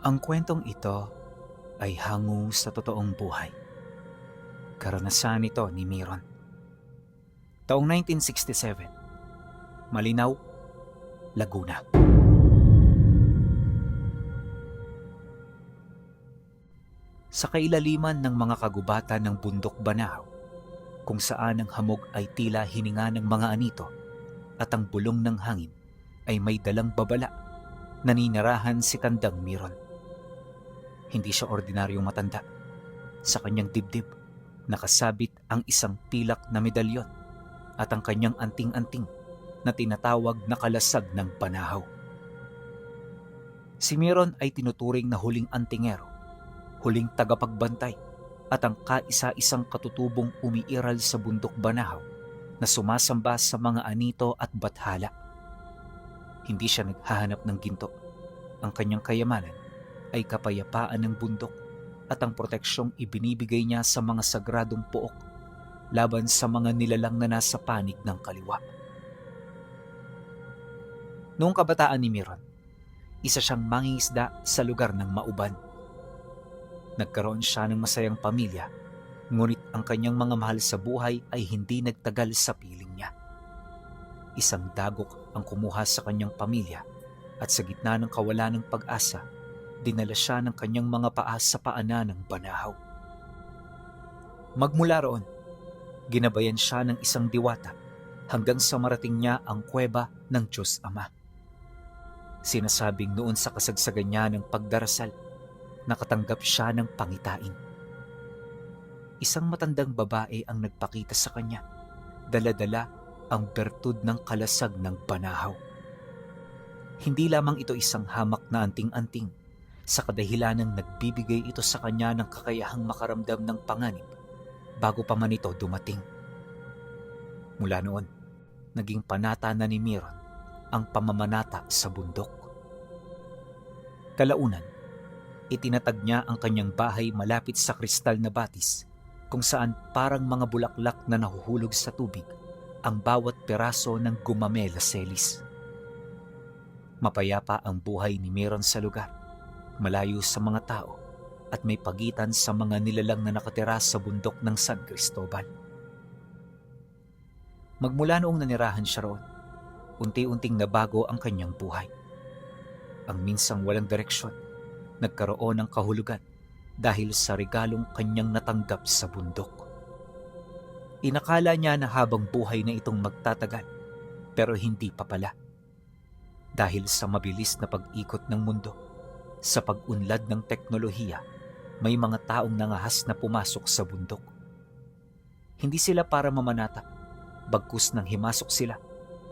Ang kwentong ito ay hango sa totoong buhay. Karanasan ito ni Miron. Taong 1967, Malinaw, Laguna. Sa kailaliman ng mga kagubatan ng bundok Banahaw, kung saan ang hamog ay tila hininga ng mga anito at ang bulong ng hangin ay may dalang babala, naninirahan si Tandang Miron. Hindi siya ordinaryong matanda. Sa kanyang dibdib, nakasabit ang isang pilak na medalyon at ang kanyang anting-anting na tinatawag na kalasag ng Banahaw. Si Miron ay tinuturing na huling antingero, huling tagapagbantay at ang kaisa-isang katutubong umiiral sa bundok Banahaw na sumasamba sa mga anito at bathala. Hindi siya naghahanap ng ginto. Ang kanyang kayamanan ay kapayapaan ng bundok at ang proteksyong ibinibigay niya sa mga sagradong pook laban sa mga nilalang na nasa panig ng kaliwa. Noong kabataan ni Miron, isa siyang mangingisda sa lugar ng Mauban. Nagkaroon siya ng masayang pamilya, ngunit ang kanyang mga mahal sa buhay ay hindi nagtagal sa piling niya. Isang dagok ang kumuha sa kanyang pamilya at sa gitna ng kawalan ng pag-asa, dinala siya ng kanyang mga paa sa paanan ng Banahaw. Magmula roon, ginabayan siya ng isang diwata hanggang sa marating niya ang kuweba ng Diyos Ama. Sinasabing noon sa kasagsagan niya ng pagdarasal, nakatanggap siya ng pangitain. Isang matandang babae ang nagpakita sa kanya, dala-dala ang bertud ng kalasag ng Banahaw. Hindi lamang ito isang hamak na anting-anting, sa kadahilanang nagbibigay ito sa kanya ng kakayahang makaramdam ng panganib bago pa man ito dumating. Mula noon, naging panata na ni Miron ang pamamanata sa bundok. Kalaunan, itinatag niya ang kanyang bahay malapit sa kristal na batis kung saan parang mga bulaklak na nahuhulog sa tubig ang bawat peraso ng gumamela selis. Mapayapa ang buhay ni Miron sa lugar, malayo sa mga tao at may pagitan sa mga nilalang na nakatira sa bundok ng San Cristobal. Magmula noong nanirahan siya roon, unti-unting nabago ang kanyang buhay. Ang minsang walang direksyon, nagkaroon ng kahulugan dahil sa regalong kanyang natanggap sa bundok. Inakala niya na habang buhay na itong magtatagal, pero hindi pa pala. Dahil sa mabilis na pag-ikot ng mundo, sa pag-unlad ng teknolohiya, may mga taong nangahas na pumasok sa bundok. Hindi sila para mamanata, bagkus nang himasok sila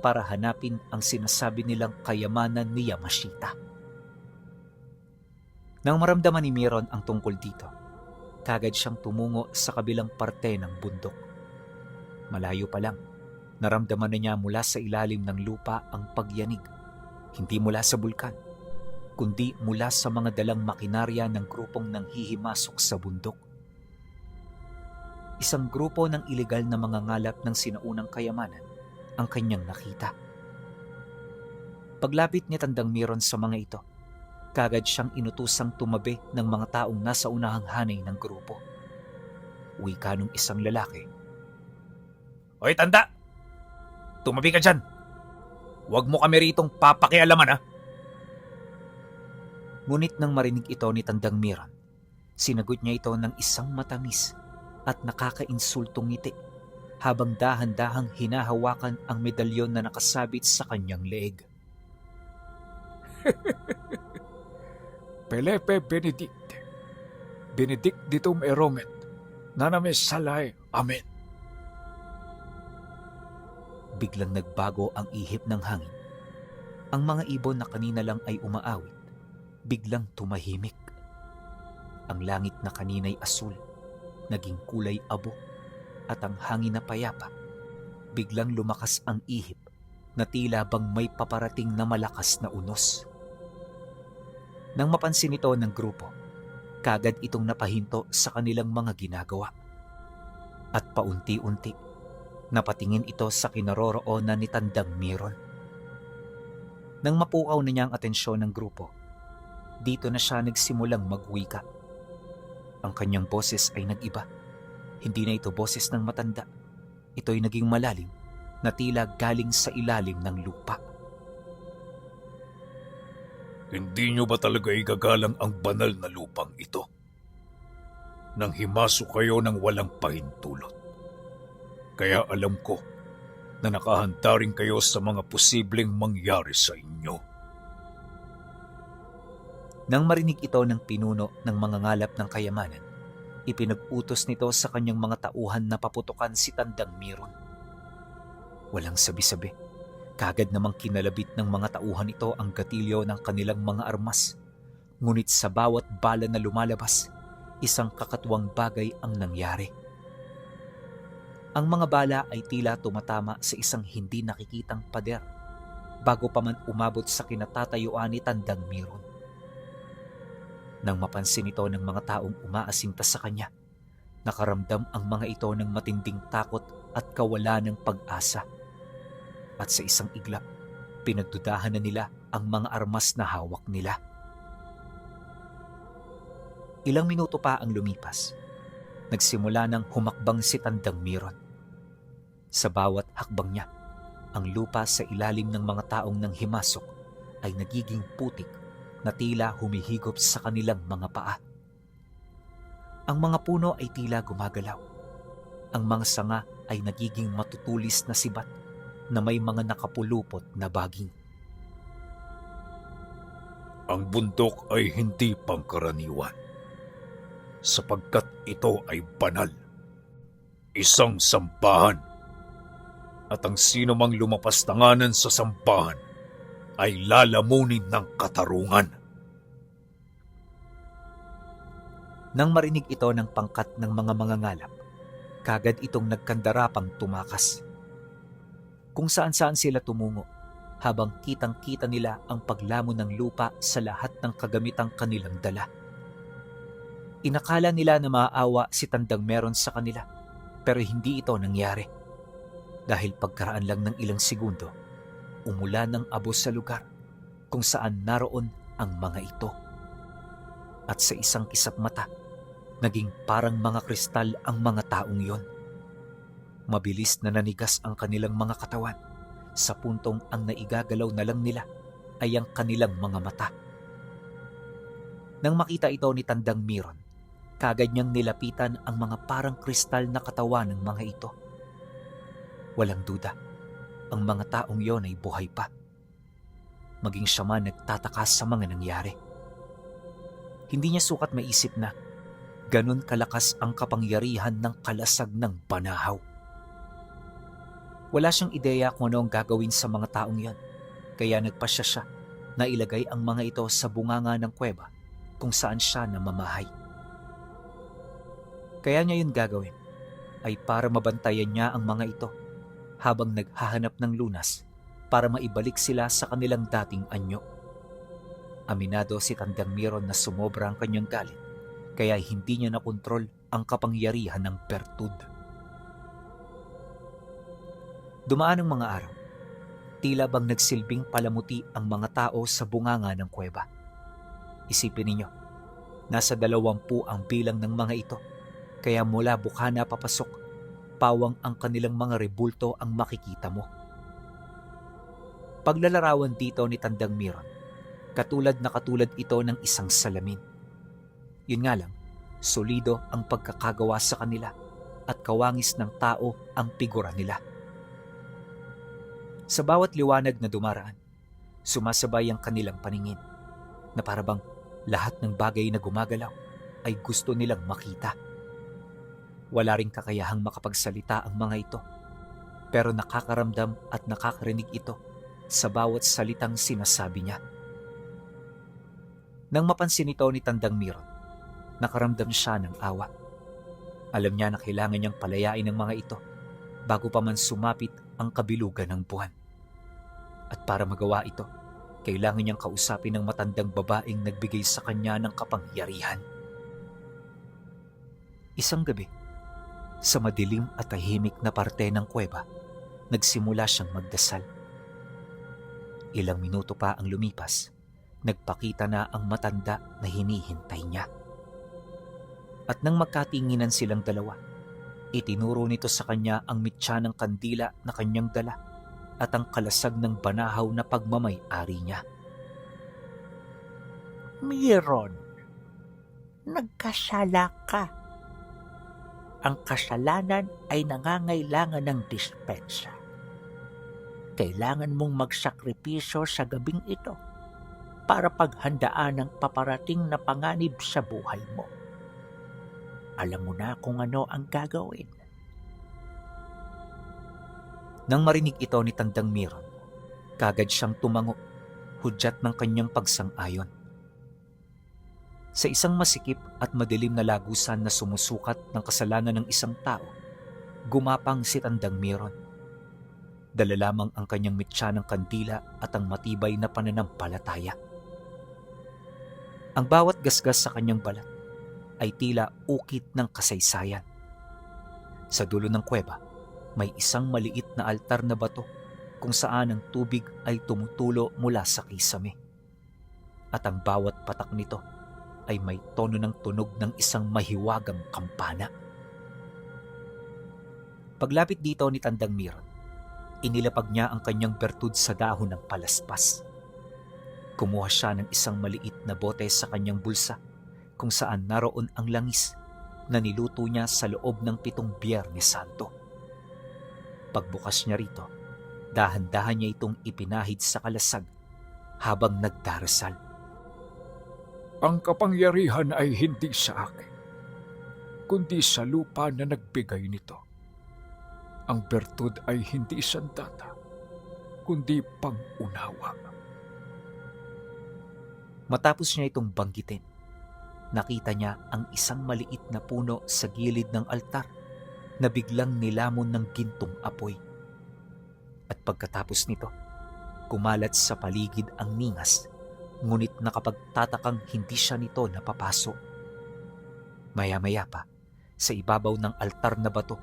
para hanapin ang sinasabi nilang kayamanan ni Yamashita. Nang maramdaman ni Miron ang tungkol dito, kagad siyang tumungo sa kabilang parte ng bundok. Malayo pa lang, naramdaman na niya mula sa ilalim ng lupa ang pagyanig, hindi mula sa bulkan, kundi mula sa mga dalang makinarya ng grupong nanghihimasok sa bundok. Isang grupo ng ilegal na mga ngalap ng sinaunang kayamanan ang kanyang nakita. Paglapit ni Tandang Miron sa mga ito, kagad siyang inutusang tumabi ng mga taong nasa unahang hanay ng grupo. Wika nung isang lalaki, "Hoy tanda! Tumabi ka dyan! Huwag mo kami ritong papakialaman ha!" Ngunit nang marinig ito ni Tandang Miron, sinagot niya ito ng isang matamis at nakakainsultong ngiti habang dahan-dahang hinahawakan ang medalyon na nakasabit sa kanyang leeg. Pelepe Benedicte, Benedictitum eromet, nanames salai, amen. Biglang nagbago ang ihip ng hangin. Ang mga ibon na kanina lang ay umaawit, biglang tumahimik. Ang langit na kanina'y asul, naging kulay abo, at ang hangin na payapa, biglang lumakas ang ihip na tila bang may paparating na malakas na unos. Nang mapansin ito ng grupo, kagad itong napahinto sa kanilang mga ginagawa. At paunti-unti, napatingin ito sa kinaroroonan ni Tandang Miron. Nang mapukaw na niya ang atensyon ng grupo, Dito na siya nagsimulang magwika. Ang kanyang boses ay nag-iba. Hindi na ito boses ng matanda. Ito'y naging malalim na tila galing sa ilalim ng lupa. Hindi nyo ba talaga igagalang ang banal na lupang ito? Nang himasok kayo ng walang pahintulot. Kaya alam ko na nakahanda rin kayo sa mga posibleng mangyari sa inyo. Nang marinig ito ng pinuno ng mga ngalap ng kayamanan, ipinag-utos nito sa kanyang mga tauhan na paputukan si Tandang Miron. Walang sabi-sabi, kagad namang kinalabit ng mga tauhan ito ang gatilyo ng kanilang mga armas. Ngunit sa bawat bala na lumalabas, isang kakatuwang bagay ang nangyari. Ang mga bala ay tila tumatama sa isang hindi nakikitang pader bago pa man umabot sa kinatatayuan ni Tandang Miron. Nang mapansin ito ng mga taong umaasinta sa kanya, nakaramdam ang mga ito ng matinding takot at kawalan ng pag-asa. At sa isang iglap, pinagdudahan na nila ang mga armas na hawak nila. Ilang minuto pa ang lumipas. Nagsimula ng humakbang si Tandang Miron. Sa bawat hakbang niya, ang lupa sa ilalim ng mga taong nang himasok ay nagiging putik na tila humihigop sa kanilang mga paa. Ang mga puno ay tila gumagalaw. Ang mga sanga ay nagiging matutulis na sibat na may mga nakapulupot na baging. Ang bundok ay hindi pangkaraniwan, sapagkat ito ay banal. Isang sambahan. At ang sino mang lumapastanganan sa sambahan ay lalamunin ng katarungan. Nang marinig ito ng pangkat ng mga mangangalap, kagad itong nagkandarapang tumakas. Kung saan-saan sila tumungo, habang kitang-kita nila ang paglamon ng lupa sa lahat ng kagamitang kanilang dala. Inakala nila na maaawa si Tandang Miron sa kanila, pero hindi ito nangyari. Dahil pagkaraan lang ng ilang segundo, umulan ng abo sa lugar kung saan naroon ang mga ito. At sa isang kisap mata, naging parang mga kristal ang mga taong yon. Mabilis na nanigas ang kanilang mga katawan sa puntong ang naigagalaw na lang nila ay ang kanilang mga mata. Nang makita ito ni Tandang Miron, kagad niyang nilapitan ang mga parang kristal na katawan ng mga ito. Walang duda, ang mga taong yon ay buhay pa. Maging siya man nagtataka sa mga nangyari. Hindi niya sukat maisip na ganun kalakas ang kapangyarihan ng kalasag ng banahaw. Wala siyang ideya kung ano ang gagawin sa mga taong yon, kaya nagpasya siya na ilagay ang mga ito sa bunganga ng kuweba kung saan siya namamahay. Kaya niya yun gagawin ay para mabantayan niya ang mga ito habang naghahanap ng lunas para maibalik sila sa kanilang dating anyo. Aminado si Tandang Miron na sumobra ang kanyang galit, kaya hindi niya nakontrol ang kapangyarihan ng pertud. Dumaan ang mga araw. Tila bang nagsilbing palamuti ang mga tao sa bunganga ng kuweba. Isipin ninyo, nasa 20 ang bilang ng mga ito, kaya mula bukana papasok, pawang ang kanilang mga rebulto ang makikita mo. Paglalarawan dito ni Tandang Miron, katulad ito ng isang salamin. Yun nga lang, solido ang pagkakagawa sa kanila at kawangis ng tao ang figura nila. Sa bawat liwanag na dumaraan, sumasabay ang kanilang paningin na parabang lahat ng bagay na gumagalaw ay gusto nilang makita. Wala ring kakayahang makapagsalita ang mga ito, pero nakakaramdam at nakakarinig ito sa bawat salitang sinasabi niya. Nang mapansin ito ni Tandang Miron, nakaramdam siya ng awa. Alam niya na kailangan niyang palayain ang mga ito bago pa man sumapit ang kabilugan ng buwan. At para magawa ito, kailangan niyang kausapin ang matandang babaeng nagbigay sa kanya ng kapangyarihan. Isang gabi, sa madilim at tahimik na parte ng kuweba, nagsimula siyang magdasal. Ilang minuto pa ang lumipas Nagpakita na ang matanda na hinihintay niya. At nang magkatinginan silang dalawa, itinuro nito sa kanya ang mitya ng kandila na kanyang dala at ang kalasag ng banahaw na pagmamay-ari niya. Miron, nagkasala ka. Ang kasalanan ay nangangailangan ng dispensa. Kailangan mong magsakripisyo sa gabing ito para paghandaan ang paparating na panganib sa buhay mo. Alam mo na kung ano ang gagawin. Nang marinig ito ni Tandang Miron, kagad siyang tumango, hudyat ng kanyang pagsang-ayon. Sa isang masikip at madilim na lagusan na sumusukat ng kasalanan ng isang tao, gumapang si Tandang Miron. Dala lamang ang kanyang mitya ng kandila at ang matibay na pananampalataya. Ang bawat gasgas sa kanyang balat ay tila ukit ng kasaysayan. Sa dulo ng kuweba, may isang maliit na altar na bato kung saan ang tubig ay tumutulo mula sa kisame. At ang bawat patak nito ay may tono ng tunog ng isang mahiwagang kampana. Paglapit dito ni Tandang Miron, inilapag niya ang kanyang bertud sa dahon ng palaspas. Kumuha siya ng isang maliit na bote sa kanyang bulsa kung saan naroon ang langis na niluto niya sa loob ng 7 Biyernes Santo. Pagbukas niya rito, dahan-dahan niya itong ipinahid sa kalasag habang nagdarasal. Ang kapangyarihan ay hindi sa akin, kundi sa lupa na nagbigay nito. Ang bertud ay hindi sandata, kundi pang-unawa. Matapos niya itong banggitin, nakita niya ang isang maliit na puno sa gilid ng altar na biglang nilamon ng gintong apoy. At pagkatapos nito, kumalat sa paligid ang ningas, ngunit nakapagtatakang hindi siya nito napapaso. Maya-maya pa, sa ibabaw ng altar na bato,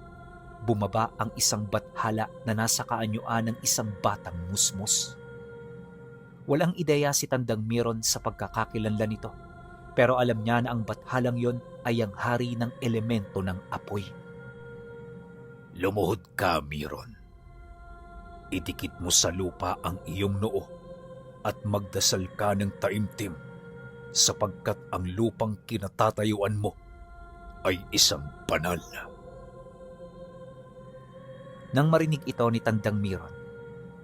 bumaba ang isang bathala na nasa kaanyuan ng isang batang musmos. Walang ideya si Tandang Miron sa pagkakakilanlan nito, pero alam niya na ang bathalang yon ay ang hari ng elemento ng apoy. Lumuhod ka, Miron. Idikit mo sa lupa ang iyong noo at magdasal ka ng taimtim, sapagkat ang lupang kinatatayuan mo ay isang banal. Nang marinig ito ni Tandang Miron,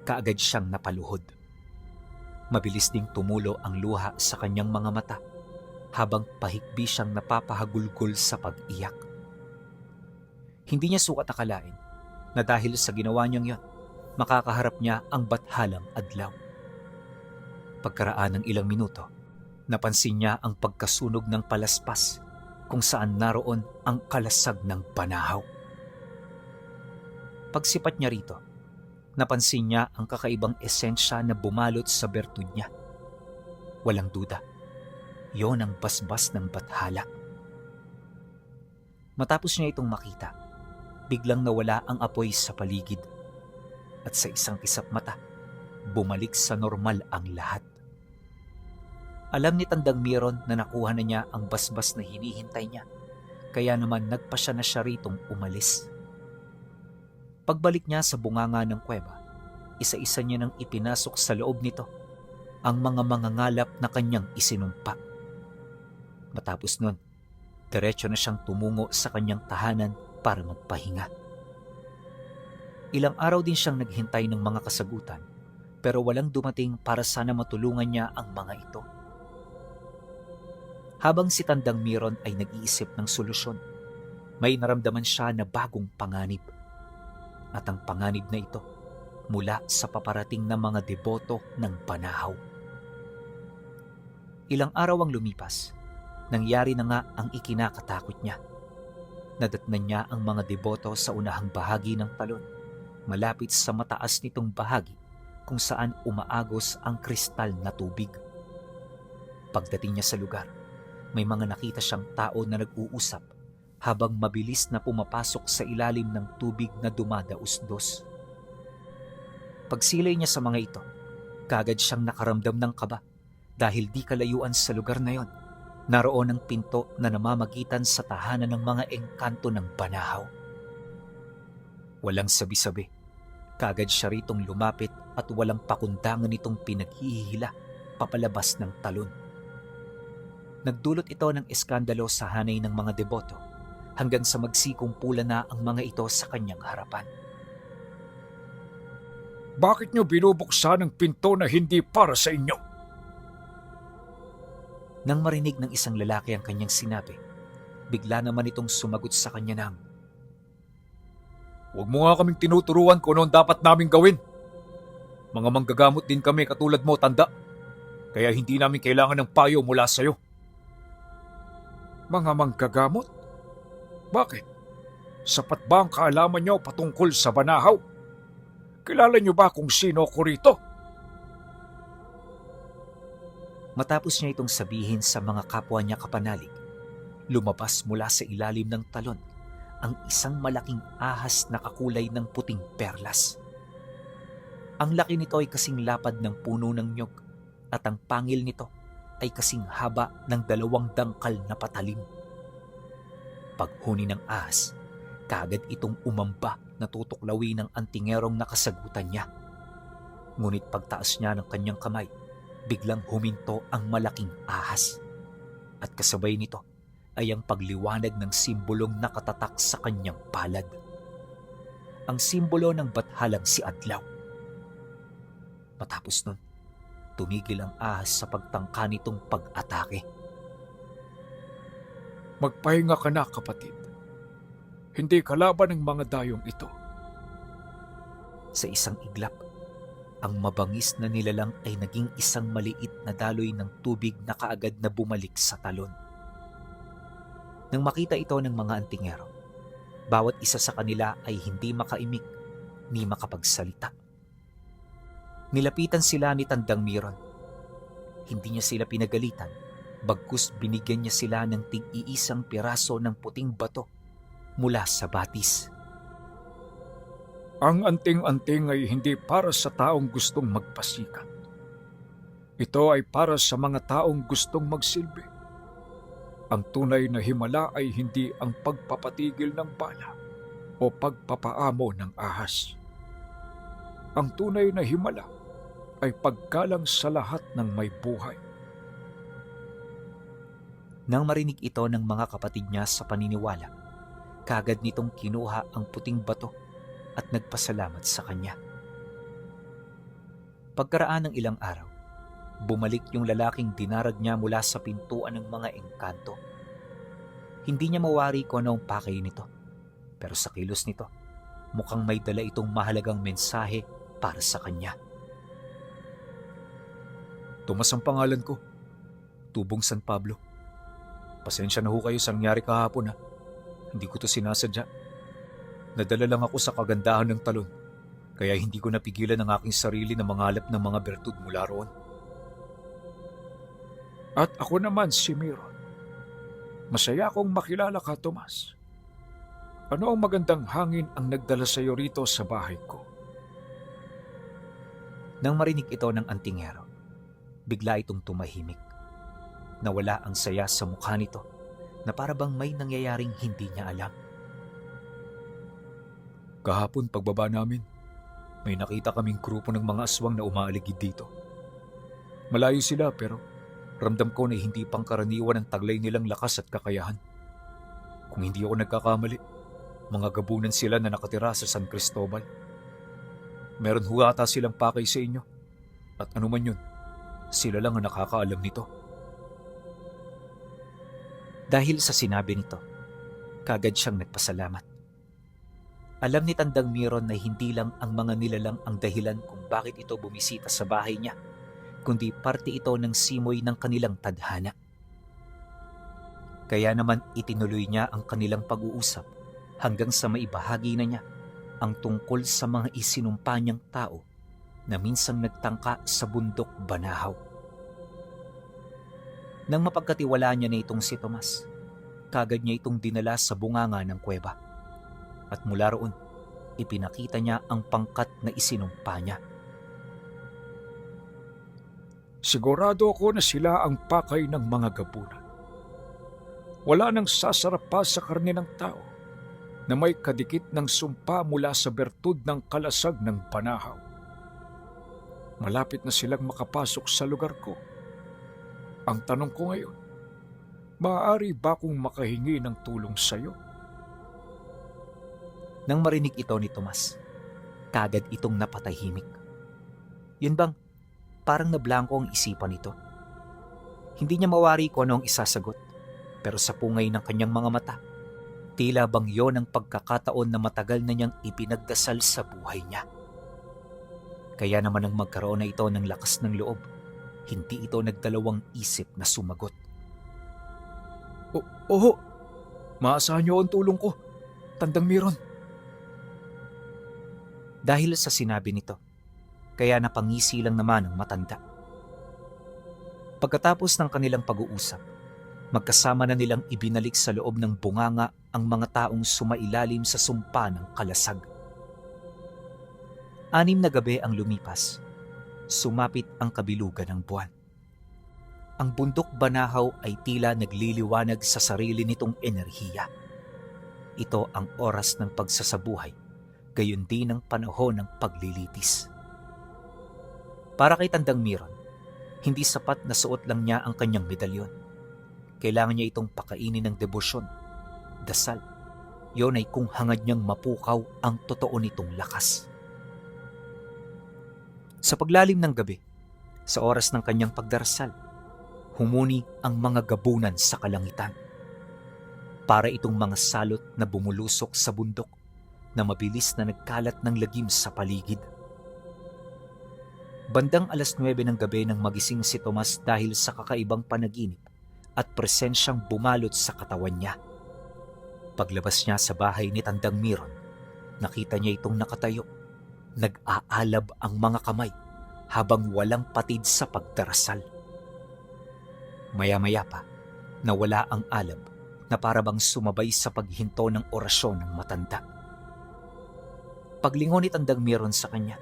kaagad siyang napaluhod. Mabilis ding tumulo ang luha sa kanyang mga mata habang pahikbi siyang napapahagulgol sa pag-iyak. Hindi niya sukat akalain na dahil sa ginawa niyang yon, makakaharap niya ang bathalang adlaw. Pagkaraan ng ilang minuto, napansin niya ang pagkasunog ng palaspas kung saan naroon ang kalasag ng banahaw. Pagsipat niya rito, napansin niya ang kakaibang esensya na bumalot sa bertud niya. Walang duda, yon ang basbas ng bathala. Matapos niya itong makita, biglang nawala ang apoy sa paligid. At sa isang kisap mata, bumalik sa normal ang lahat. Alam ni Tandang Miron na nakuha na niya ang basbas na hinihintay niya, kaya naman nagpasya na siya ritong umalis. Pagbalik niya sa bunganga ng kuweba, isa-isa niya nang ipinasok sa loob nito ang mga mangangalap na kanyang isinumpa. Matapos nun, diretso na siyang tumungo sa kanyang tahanan para magpahinga. Ilang araw din siyang naghintay ng mga kasagutan, pero walang dumating para sana matulungan niya ang mga ito. Habang si Tandang Miron ay nag-iisip ng solusyon, may naramdaman siya na bagong panganib. At ang panganib na ito mula sa paparating na mga deboto ng banahaw. Ilang araw ang lumipas, nangyari na nga ang ikinakatakot niya. Nadatnan niya ang mga deboto sa unahang bahagi ng talon, malapit sa mataas nitong bahagi kung saan umaagos ang kristal na tubig. Pagdating niya sa lugar, may mga nakita siyang tao na nag-uusap habang mabilis na pumapasok sa ilalim ng tubig na dumadausdos. Pagsilay niya sa mga ito, kaagad siyang nakaramdam ng kaba Dahil di kalayuan sa lugar na yon, naroon ang pinto na namamagitan sa tahanan ng mga engkanto ng Banahaw. Walang sabi-sabi, kagad siya ritong lumapit at walang pakundangan itong pinaghihila papalabas ng talon. Nagdulot ito ng eskandalo sa hanay ng mga deboto hanggang sa magsikumpulan na ang mga ito sa kanyang harapan. Bakit nyo binubuksan ang pinto na hindi para sa inyo? Nang marinig ng isang lalaki ang kanyang sinabi, bigla naman itong sumagot sa kanya ng, Huwag mo nga kaming tinuturuan kung ano dapat naming gawin. Mga manggagamot din kami katulad mo, tanda. Kaya hindi namin kailangan ng payo mula sa'yo. Mga manggagamot? Bakit? Sapat ba ang kaalaman nyo patungkol sa Banahaw? Kilala nyo ba kung sino ko rito? Matapos niya itong sabihin sa mga kapwa niya kapanalig, lumabas mula sa ilalim ng talon ang isang malaking ahas na kakulay ng puting perlas. Ang laki nito ay kasing lapad ng puno ng nyog at ang pangil nito ay kasing haba ng 2 dangkal na patalim. Paghuni ng ahas, kaagad itong umamba na tutuklawin ng antingerong nakasagutan niya. Ngunit pagtaas niya ng kanyang kamay, biglang huminto ang malaking ahas. At kasabay nito ay ang pagliwanag ng simbolong nakatatak sa kanyang palad. Ang simbolo ng bathalang si Adlaw. Matapos nun, tumigil ang ahas sa pagtangka nitong pag-atake. Magpahinga ka na, kapatid. Hindi kalaban ng mga dayong ito. Sa isang iglap, ang mabangis na nilalang ay naging isang maliit na daloy ng tubig na kaagad na bumalik sa talon. Nang makita ito ng mga antingero, bawat isa sa kanila ay hindi makaimik ni makapagsalita. Nilapitan sila ni Tandang Miron. Hindi niya sila pinagalitan, bagkus binigyan niya sila ng tig-iisang piraso ng puting bato mula sa batis. Ang anting-anting ay hindi para sa taong gustong magpasikat. Ito ay para sa mga taong gustong magsilbi. Ang tunay na himala ay hindi ang pagpapatigil ng bala o pagpapaamo ng ahas. Ang tunay na himala ay paggalang sa lahat ng may buhay. Nang marinig ito ng mga kapatid niya sa paniniwala, kaagad nitong kinuha ang puting bato at nagpasalamat sa kanya. Pagkaraan ng ilang araw, bumalik yung lalaking dinarag niya mula sa pintuan ng mga engkanto. Hindi niya mawari kung anong pakay nito, pero sa kilos nito, mukhang may dala itong mahalagang mensahe para sa kanya. Tomas ang pangalan ko, Tubong San Pablo. Pasensya na ho kayo sa nangyari kahapon ha. Hindi ko to sinasadya. Nadala lang ako sa kagandahan ng talon, kaya hindi ko napigilan ang aking sarili na mangalap ng mga bertud mula roon. At ako naman si Miron. Masaya akong makilala ka, Tomas. Ano ang magandang hangin ang nagdala sa iyo rito sa bahay ko? Nang marinig ito ng antingero, bigla itong tumahimik. Nawala ang saya sa mukha nito na para bang may nangyayaring hindi niya alam. Kahapon pagbaba namin, may nakita kaming grupo ng mga aswang na umaaligid dito. Malayo sila pero ramdam ko na hindi pangkaraniwan ang taglay nilang lakas at kakayahan. Kung hindi ako nagkakamali, mga gabunan sila na nakatira sa San Cristobal. Meron huwata silang pakay sa inyo. At anuman yun, sila lang ang nakakaalam nito. Dahil sa sinabi nito, kagad siyang nagpasalamat. Alam ni Tandang Miron na hindi lang ang mga nilalang ang dahilan kung bakit ito bumisita sa bahay niya, kundi parte ito ng simoy ng kanilang tadhana. Kaya naman itinuloy niya ang kanilang pag-uusap hanggang sa maibahagi na niya ang tungkol sa mga isinumpa niyang tao na minsang nagtangka sa bundok Banahaw. Nang mapagkatiwalaan niya na itong si Tomas, kagad niya itong dinala sa bunganga ng kuweba. At mula roon, ipinakita niya ang pangkat na isinumpa niya. Sigurado ako na sila ang pakay ng mga gabunan. Wala nang sasarap pa sa karne ng tao na may kadikit ng sumpa mula sa bertud ng kalasag ng panahaw. Malapit na silang makapasok sa lugar ko. Ang tanong ko ngayon, maaari ba kong makahingi ng tulong sa iyo? Nang marinig ito ni Tomas, kagad itong napatahimik. Yun bang, parang nablangko ang isipan nito. Hindi niya mawari kung ano ang isasagot, pero sa pungay ng kanyang mga mata, tila bang yon ang pagkakataon na matagal na niyang ipinagdasal sa buhay niya. Kaya naman ang magkaroon na ito ng lakas ng loob, hindi ito nagdalawang isip na sumagot. Oo, maasahan niyo ang tulong ko, Tandang Miron. Dahil sa sinabi nito, kaya napangisi lang naman ang matanda. Pagkatapos ng kanilang pag-uusap, magkasama na nilang ibinalik sa loob ng bunganga ang mga taong sumailalim sa sumpa ng kalasag. 6 na gabi ang lumipas. Sumapit ang kabilugan ng buwan. Ang bundok Banahaw ay tila nagliliwanag sa sarili nitong enerhiya. Ito ang oras ng pagsasabuhay, gayon din ang panahon ng paglilitis. Para kay Tandang Miron, hindi sapat na suot lang niya ang kanyang medalyon. Kailangan niya itong pakainin ng debosyon, dasal. Yon ay kung hangad niyang mapukaw ang totoo nitong lakas. Sa paglalim ng gabi, sa oras ng kanyang pagdarasal, humuni ang mga gabunan sa kalangitan. Para itong mga salot na bumulusok sa bundok na mabilis na nagkalat ng lagim sa paligid. Bandang 9:00 ng gabi nang magising si Tomas dahil sa kakaibang panaginip at presensyang bumalot sa katawan niya. Paglabas niya sa bahay ni Tandang Miron, nakita niya itong nakatayo. Nag-aalab ang mga kamay habang walang patid sa pagdarasal. Maya-maya pa, nawala ang alab na parabang sumabay sa paghinto ng orasyon ng matanda. Paglingon ni Tandang Miron sa kanya,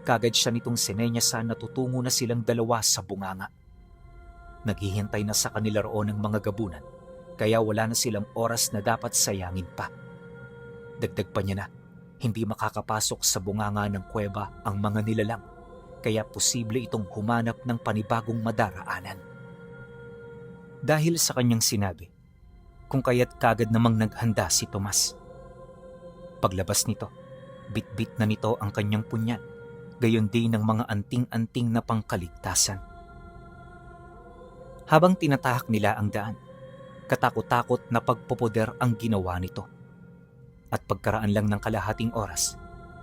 kagad siya nitong sinenyasan na tutungo na silang dalawa sa bunganga. Naghihintay na sa kanila roon ang mga gabunan, kaya wala na silang oras na dapat sayangin pa. Dagdag pa niya na, hindi makakapasok sa bunganga ng kuweba ang mga nilalang, kaya posible itong humanap ng panibagong madaraanan. Dahil sa kanyang sinabi, kung kaya't kagad namang naghanda si Tomas. Paglabas nito, bit-bit na nito ang kanyang punyal, gayon din ng mga anting-anting na pangkaligtasan. Habang tinatahak nila ang daan, katakot-takot na pagpopoder ang ginawa nito. At pagkaraan lang ng kalahating oras,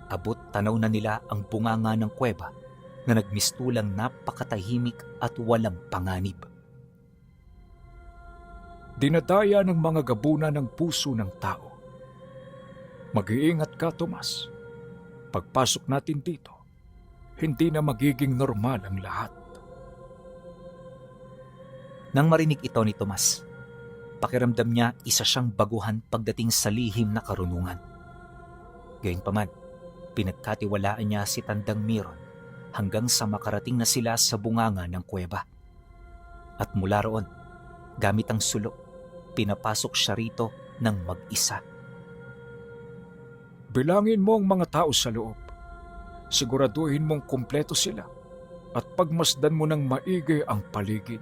abot tanaw na nila ang bunganga ng kuweba na nagmistulang napakatahimik at walang panganib. Dinadaya ng mga gabunan ng puso ng tao. Mag-iingat ka, Tomas. Pagpasok natin dito, hindi na magiging normal ang lahat. Nang marinig ito ni Tomas, pakiramdam niya isa siyang baguhan pagdating sa lihim na karunungan. Gayunpaman, pinagkatiwalaan niya si Tandang Miron hanggang sa makarating na sila sa bunganga ng kuweba. At mula roon, gamit ang sulok, pinapasok siya rito ng mag-isa. Bilangin mo ang mga tao sa loob. Siguraduhin mong kumpleto sila at pagmasdan mo ng maigi ang paligid.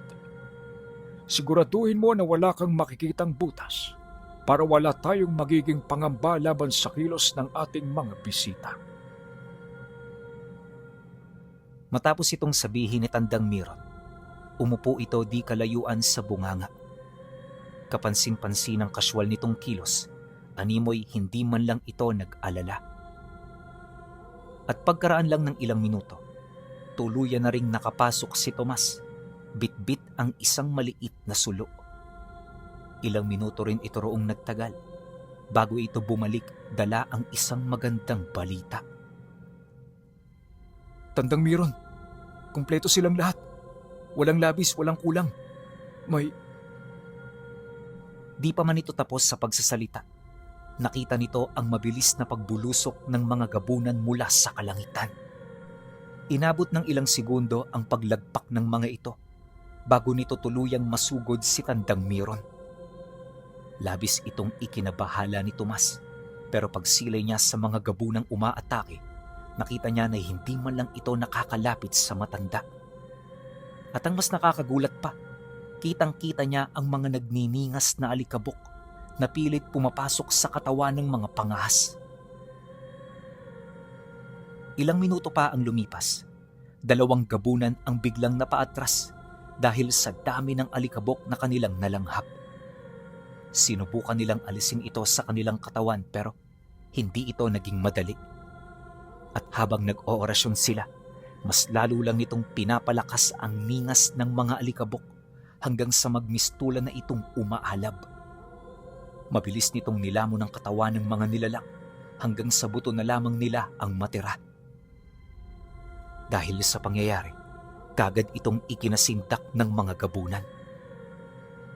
Siguraduhin mo na wala kang makikitang butas para wala tayong magiging pangamba laban sa kilos ng ating mga bisita. Matapos itong sabihin ni Tandang Miron, umupo ito di kalayuan sa bunganga. Kapansin-pansin ang kaswal nitong kilos, animoy hindi man lang ito nag-alala. At pagkaraan lang ng ilang minuto, tuluyan na ring nakapasok si Tomas. Bit-bit ang isang maliit na sulo. Ilang minuto rin ito roong nagtagal bago ito bumalik dala ang isang magandang balita. Tandang Miron, kumpleto silang lahat. Walang labis, walang kulang. Di pa man ito tapos sa pagsasalita, nakita nito ang mabilis na pagbulusok ng mga gabunan mula sa kalangitan. Inabot ng ilang segundo ang paglagpak ng mga ito bago nito tuluyang masugod si Tandang Miron. Labis itong ikinabahala ni Tomas, pero pagsilay niya sa mga gabunang umaatake, nakita niya na hindi man lang ito nakakalapit sa matanda. At ang mas nakakagulat pa, kitang-kita niya ang mga nagniningas na alikabok na pilit pumapasok sa katawan ng mga pangahas. Ilang minuto pa ang lumipas, 2 gabunan ang biglang napaatras dahil sa dami ng alikabok na kanilang nalanghap. Sinubukan nilang alisin ito sa kanilang katawan pero hindi ito naging madali. At habang nag-oorasyon sila, mas lalo lang nitong pinapalakas ang ningas ng mga alikabok hanggang sa magmistulan na itong umaalab. Mabilis nitong nilamon ang katawan ng mga nilalang hanggang sa buto na lamang nila ang matira. Dahil sa pangyayari, kagad itong ikinasindak ng mga gabunan.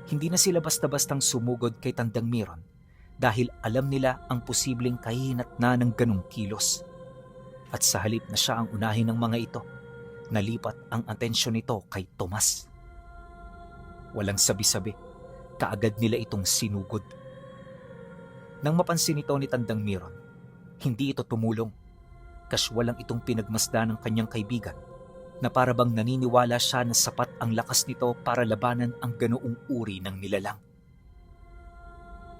Hindi na sila basta-bastang sumugod kay Tandang Miron dahil alam nila ang posibleng kahihinatnan ng ganong kilos. At sa halip na siya ang unahin ng mga ito, nalipat ang atensyon nito kay Tomas. Walang sabi-sabi, kaagad nila itong sinugod. Nang mapansin ito ni Tandang Miron, hindi ito tumulong. Kaswalang itong pinagmasdan ng kanyang kaibigan na parabang naniniwala siya na sapat ang lakas nito para labanan ang ganoong uri ng nilalang.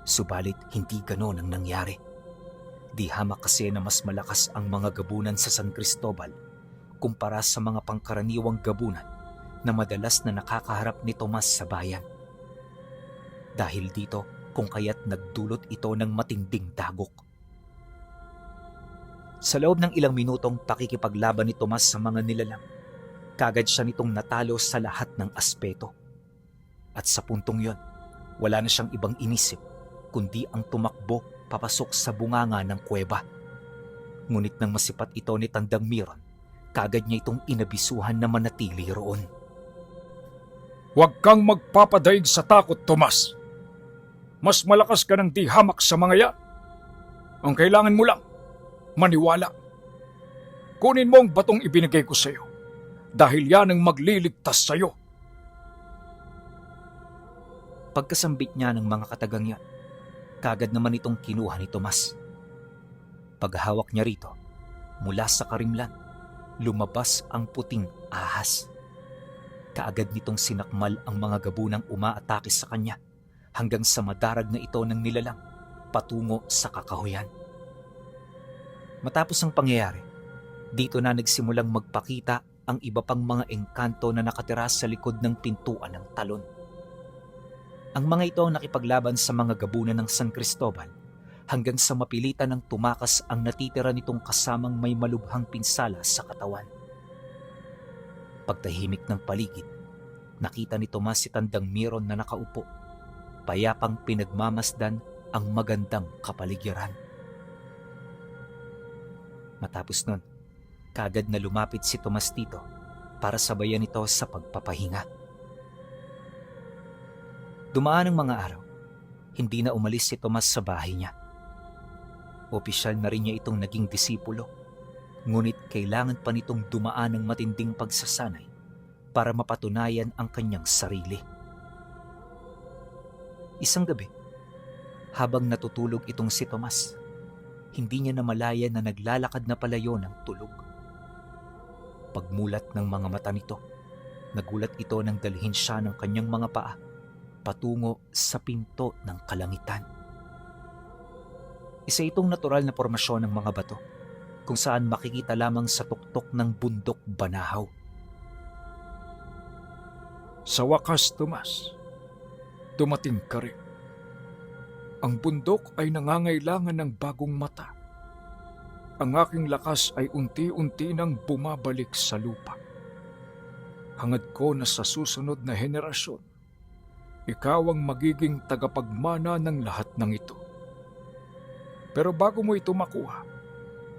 Subalit hindi ganoon ang nangyari. Di hamak kasi na mas malakas ang mga gabunan sa San Cristobal kumpara sa mga pangkaraniwang gabunan na madalas na nakakaharap ni Tomas sa bayan. Dahil dito kung kaya't nagdulot ito ng matinding dagok. Sa loob ng ilang minutong pakikipaglaban ni Tomas sa mga nilalang, kagad siya nitong natalo sa lahat ng aspeto. At sa puntong yon, wala na siyang ibang inisip kundi ang tumakbo papasok sa bunganga ng kuweba. Ngunit nang masipat ito ni Tandang Miron, kagad niya itong inabisuhan na manatili roon. Huwag kang magpapadaig sa takot, Tomas. Mas malakas ka ng di hamak sa mga yan. Ang kailangan mo lang, maniwala. Kunin mo ang batong ibinigay ko sa iyo dahil yan ang magliligtas sa iyo. Pagkasambit niya ng mga katagang yan, kagad naman itong kinuha ni Tomas. Paghawak niya rito, mula sa karimlan, lumabas ang puting ahas. Kaagad nitong sinakmal ang mga gabunang umaatake sa kanya hanggang sa madarag na ito ng nilalang patungo sa kakahuyan. Matapos ang pangyayari, dito na nagsimulang magpakita ang iba pang mga engkanto na nakatira sa likod ng pintuan ng talon. Ang mga ito ang nakipaglaban sa mga gabunan ng San Cristobal hanggang sa mapilitan ng tumakas ang natitira nitong kasamang may malubhang pinsala sa katawan. Pagtahimik ng paligid, nakita ni Tomas si Tandang Miron na nakaupo, payapang pinagmamasdan ang magandang kapaligiran. Matapos nun, kagad na lumapit si Tomas dito para sabayan ito sa pagpapahinga. Dumaan ang mga araw, hindi na umalis si Tomas sa bahay niya. Opisyal na rin niya itong naging disipulo, ngunit kailangan pa nitong dumaan ng matinding pagsasanay para mapatunayan ang kanyang sarili. Isang gabi, habang natutulog itong si Tomas, hindi niya namalayan na naglalakad na palayo ng tulog. Pagmulat ng mga mata nito, nagulat ito nang dalhin siya ng kanyang mga paa patungo sa pinto ng kalangitan. Isa itong natural na formasyon ng mga bato kung saan makikita lamang sa tuktok ng bundok Banahaw. Sa wakas, Tomas, dumating ka rin. Ang bundok ay nangangailangan ng bagong mata. Ang aking lakas ay unti-unti nang bumabalik sa lupa. Hangad ko na sa susunod na henerasyon, ikaw ang magiging tagapagmana ng lahat ng ito. Pero bago mo ito makuha,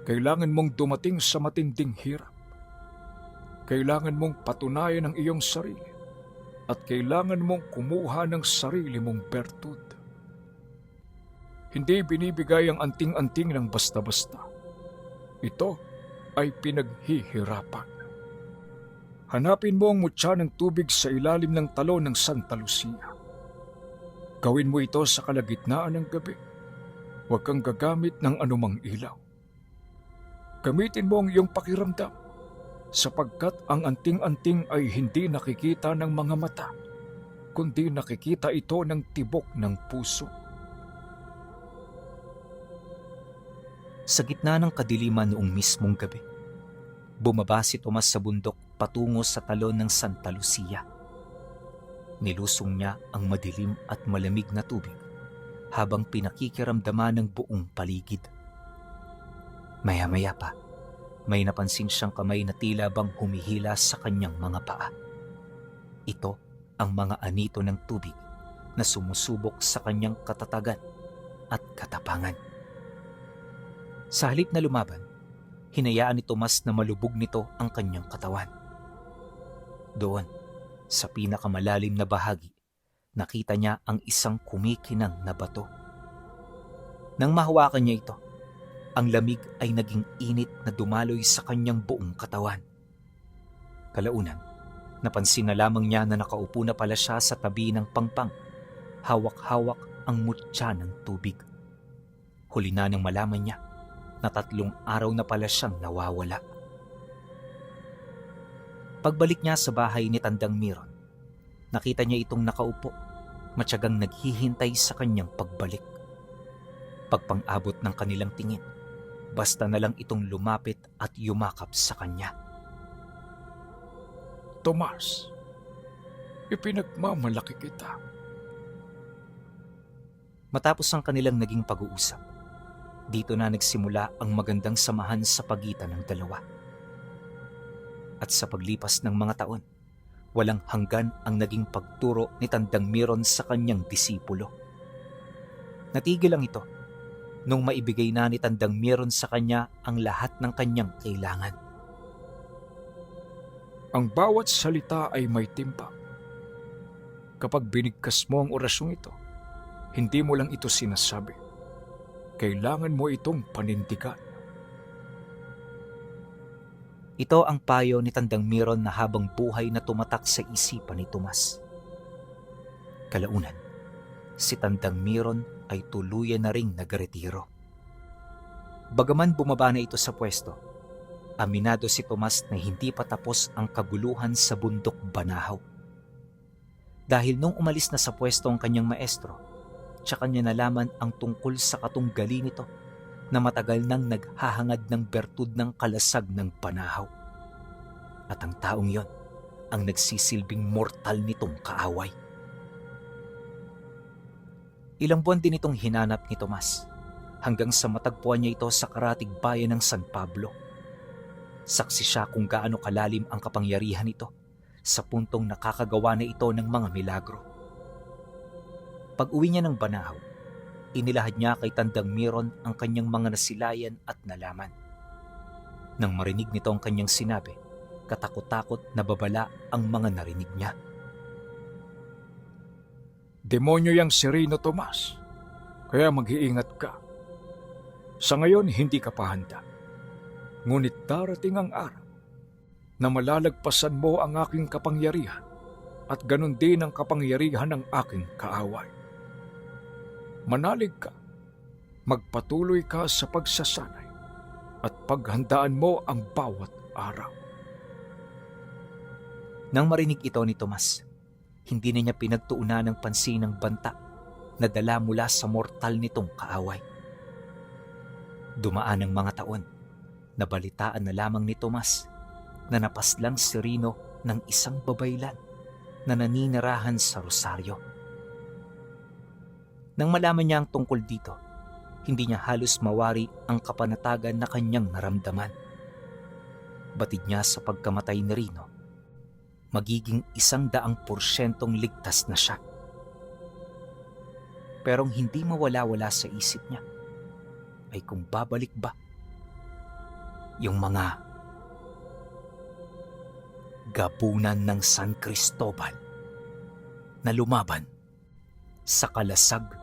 kailangan mong dumating sa matinding hirap. Kailangan mong patunayan ang iyong sarili at kailangan mong kumuha ng sarili mong bertud. Hindi binibigay ang anting-anting ng basta-basta. Ito ay pinaghihirapan. Hanapin mo ang mutya ng tubig sa ilalim ng talo ng Santa Lucia. Gawin mo ito sa kalagitnaan ng gabi. Huwag kang gagamit ng anumang ilaw. Gamitin mo ang iyong pakiramdam, sapagkat ang anting-anting ay hindi nakikita ng mga mata, kundi nakikita ito ng tibok ng puso. Sa gitna ng kadiliman noong mismong gabi, bumaba si Tomas sa bundok patungo sa talon ng Santa Lucia. Nilusong niya ang madilim at malamig na tubig habang pinakikiramdaman ng buong paligid. Maya-maya pa, may napansin siyang kamay na tila bang humihila sa kanyang mga paa. Ito ang mga anito ng tubig na sumusubok sa kanyang katatagan at katapangan. Sa halip na lumaban, hinayaan ni Tomas na malubog nito ang kanyang katawan. Doon, sa pinakamalalim na bahagi, nakita niya ang isang kumikinang na bato. Nang mahawakan niya ito, ang lamig ay naging init na dumaloy sa kanyang buong katawan. Kalaunan, napansin na lamang niya na nakaupo na pala siya sa tabi ng pangpang, hawak-hawak ang mutya ng tubig. Huli na nang malaman niya na 3 araw na pala siyang nawawala. Pagbalik niya sa bahay ni Tandang Miron, nakita niya itong nakaupo, matyagang naghihintay sa kanyang pagbalik. Pagpang-abot ng kanilang tingin, basta na lang itong lumapit at yumakap sa kanya. Tomas, ipinagmamalaki kita. Matapos ang kanilang naging pag-uusap, dito na nagsimula ang magandang samahan sa pagitan ng dalawa. At sa paglipas ng mga taon, walang hanggan ang naging pagturo ni Tandang Miron sa kanyang disipulo. Natigil lang ito nung maibigay na ni Tandang Miron sa kanya ang lahat ng kanyang kailangan. Ang bawat salita ay may timbang. Kapag binigkas mo ang orasyong ito, hindi mo lang ito sinasabi. Kailangan mo itong panindigan. Ito ang payo ni Tandang Miron na habang buhay na tumatak sa isipan ni Tomas. Kalaunan, si Tandang Miron ay tuluyan na ring nagretiro. Bagaman bumaba na ito sa pwesto, aminado si Tomas na hindi pa tapos ang kaguluhan sa bundok Banahaw. Dahil nung umalis na sa pwesto ang kanyang maestro, tsaka niya nalaman ang tungkol sa katunggali nito na matagal nang naghahangad ng bertud ng kalasag ng Banahaw. At ang taong yon ang nagsisilbing mortal nitong kaaway. Ilang buwan din itong hinanap ni Tomas hanggang sa matagpuan niya ito sa karatig bayan ng San Pablo. Saksi siya kung gaano kalalim ang kapangyarihan nito sa puntong nakakagawa na ito ng mga milagro. Pag-uwi niya ng Banahaw, inilahad niya kay Tandang Miron ang kanyang mga nasilayan at nalaman. Nang marinig nito ang kanyang sinabi, katakot-takot na babala ang mga narinig niya. Demonyo yang si Rino, Tomas, kaya mag-iingat ka. Sa ngayon, hindi ka pa handa. Ngunit darating ang araw na malalagpasan mo ang aking kapangyarihan at ganun din ang kapangyarihan ng aking kaaway. Manalig ka, magpatuloy ka sa pagsasanay at paghandaan mo ang bawat araw. Nang marinig ito ni Tomas, hindi na niya pinagtuunan ng pansin ng banta na dala mula sa mortal nitong kaaway. Dumaan ang mga taon, nabalitaan na lamang ni Tomas na napaslang si Rino ng isang babaylan na naninirahan sa Rosario. Nang malaman niya ang tungkol dito, hindi niya halos mawari ang kapanatagan na kanyang naramdaman. Batid niya sa pagkamatay ni Rino, magiging 100% ligtas na siya. Pero ang hindi mawala-wala sa isip niya ay kung babalik ba yung mga gabunan ng San Cristobal na lumaban sa kalasag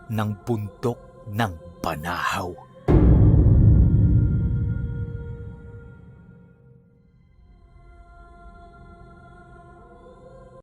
ng bundok ng Banahaw.